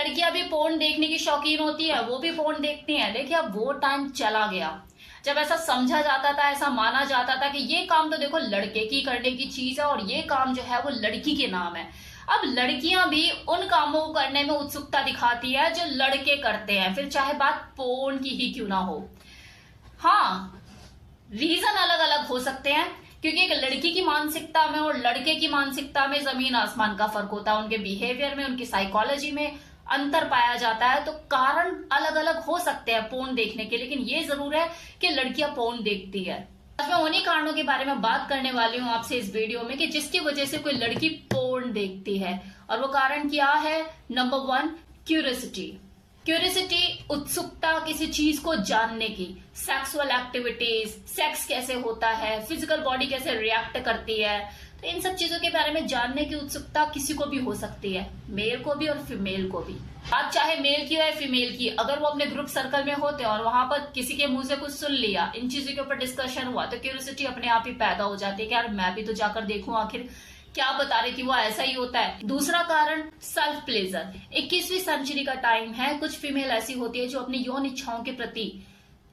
लड़कियां भी पोर्न देखने की शौकीन होती है, वो भी पोर्न देखती हैं। देखिए अब वो टाइम चला गया जब ऐसा समझा जाता था, ऐसा माना जाता था कि ये काम तो देखो लड़के की करने की चीज है और ये काम जो है वो लड़की के नाम है। अब लड़कियां भी उन कामों को करने में उत्सुकता दिखाती है जो लड़के करते हैं, फिर चाहे बात पोर्न की ही क्यों ना हो। हाँ, रीजन अलग अलग हो सकते हैं, क्योंकि एक लड़की की मानसिकता में और लड़के की मानसिकता में जमीन आसमान का फर्क होता है। उनके बिहेवियर में, उनकी साइकोलॉजी में अंतर पाया जाता है। तो कारण अलग अलग हो सकते हैं पोर्न देखने के, लेकिन ये जरूर है कि लड़कियां पोर्न देखती है। आज मैं उन्हीं कारणों के बारे में बात करने वाली हूँ आपसे इस वीडियो में कि जिसकी वजह से कोई लड़की पोर्न देखती है। और वो कारण क्या है? Number 1, curiosity. क्यूरियोसिटी, उत्सुकता किसी चीज को जानने की, सेक्सुअल एक्टिविटीज, सेक्स कैसे होता है, फिजिकल बॉडी कैसे रिएक्ट करती है, तो इन सब चीजों के बारे में जानने की उत्सुकता किसी को भी हो सकती है, मेल को भी और फीमेल को भी। बात चाहे मेल की हो या फीमेल की, अगर वो अपने ग्रुप सर्कल में होते हैं और वहां पर किसी के मुंह से कुछ सुन लिया, इन चीजों के ऊपर डिस्कशन हुआ, तो क्यूरियोसिटी अपने आप ही पैदा हो जाती है कि यार मैं भी तो जाकर देखूं आखिर क्या बता रही थी वो, ऐसा ही होता है। दूसरा कारण सेल्फ प्लेजर। 21वीं सेंचुरी का टाइम है, कुछ फीमेल ऐसी होती है जो अपनी यौन इच्छाओं के प्रति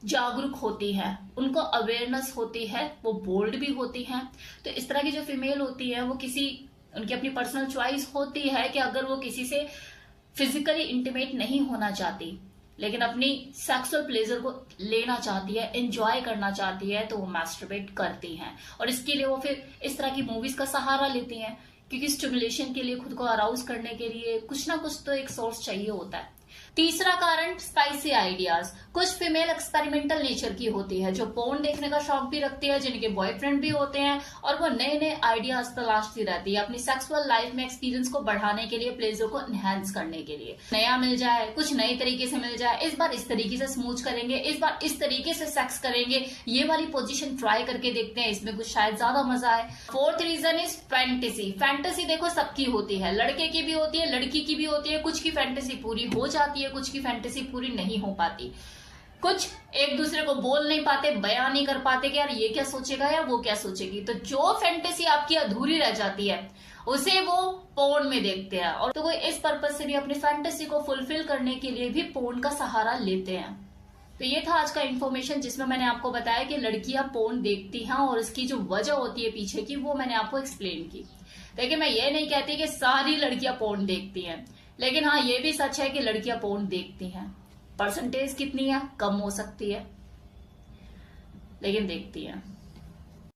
जागरूक होती है, उनको अवेयरनेस होती है, वो बोल्ड भी होती हैं। तो इस तरह की जो फीमेल होती है वो उनकी अपनी पर्सनल चॉइस होती है कि अगर वो किसी से फिजिकली इंटीमेट नहीं होना चाहती लेकिन अपनी सेक्सुअल प्लेजर को लेना चाहती है, एंजॉय करना चाहती है, तो वो मैस्टरबेट करती हैं। और इसके लिए वो फिर इस तरह की मूवीज का सहारा लेती हैं, क्योंकि स्टिमुलेशन के लिए, खुद को अराउज करने के लिए कुछ ना कुछ तो एक सोर्स चाहिए होता है। तीसरा कारण स्पाइसी आइडियाज। कुछ फीमेल एक्सपेरिमेंटल नेचर की होती है जो पोर्न देखने का शौक भी रखती है, जिनके बॉयफ्रेंड भी होते हैं, और वो नए नए आइडियाज तलाशती रहती है अपनी सेक्सुअल लाइफ में एक्सपीरियंस को बढ़ाने के लिए, प्लेजर को एनहांस करने के लिए। नया मिल जाए, कुछ नए तरीके से मिल जाए, इस बार इस तरीके से स्मूच करेंगे, इस बार इस तरीके से सेक्स करेंगे, ये वाली पोजीशन ट्राई करके देखते हैं, इसमें कुछ शायद ज्यादा मजा आए। Fourth reason is fantasy. Fantasy देखो सबकी होती है, लड़के की भी होती है, लड़की की भी होती है। कुछ की फैंटेसी पूरी हो जाती है, कुछ की फैंटेसी पूरी नहीं हो पाती। कुछ एक दूसरे को बोल नहीं पाते, बयान नहीं कर पाते कि यार ये क्या सोचेगा या वो क्या सोचेगी। तो जो फैंटेसी आपकी अधूरी रह जाती है उसे वो पोर्न में देखते हैं, और तो वो इस पर्पज से भी अपनी फैंटेसी को फुलफिल करने के लिए भी पोर्न का सहारा लेते हैं। तो ये था आज का इन्फॉर्मेशन जिसमें मैंने आपको बताया कि लड़कियां पोर्न देखती हैं और इसकी जो वजह होती है पीछे की, वो मैंने आपको एक्सप्लेन की। देखिए मैं ये नहीं कहती कि सारी लड़कियां पोर्न देखती हैं, लेकिन हाँ ये भी सच है कि लड़कियां पोर्न देखती हैं। परसेंटेज कितनी है? कम हो सकती है, लेकिन देखती हैं।